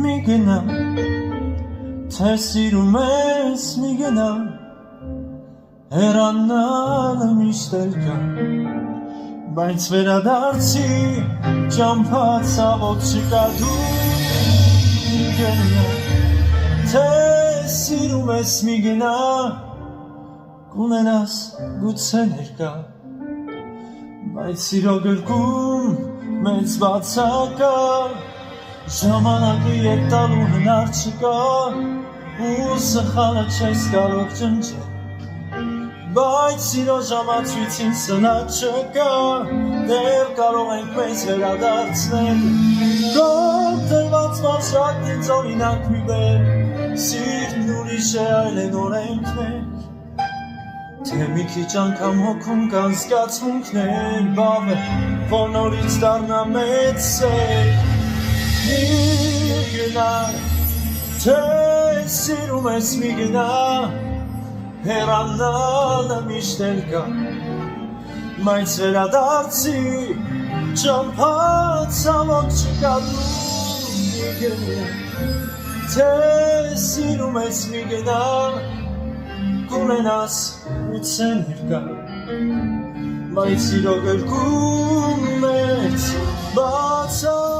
մի գնա թե սիրում ես մի գնա հեռանալը միշտ էլ կա բայց վերադարձի ճամփա ցավոք չկա դու մի գնա թե սիրում ես մի գնա կունենաս գուցե ներկա բայց սիրո գրքում մեծ բացակա ժամանակը ետ տալու հնար չկա ու սխալը չես կարող ճնջել բայց սիրո ժամացույցին սնակ չկա դեռ կարող ենք մեզ վերադարձնել Քո տրված մաշակն ինձ օրինակ մի բեր Սիրտն ուրիշ է այլ են օրենքներ Թե մի քիչ անգամ հոգում կան զգացմունքներ Բավ է, որ նորից դառնա մեծ սեր Մի գնա, թե սիրում ես մի գնա Հեռանալը միշտ էլ կա Բայց վերադարձի ճամփա ցավոք չկա դու մի գնա Թե սիրում ես մի գնա կունենաս գուցե ներկա Բայց սիրո գրքում մեծ բացա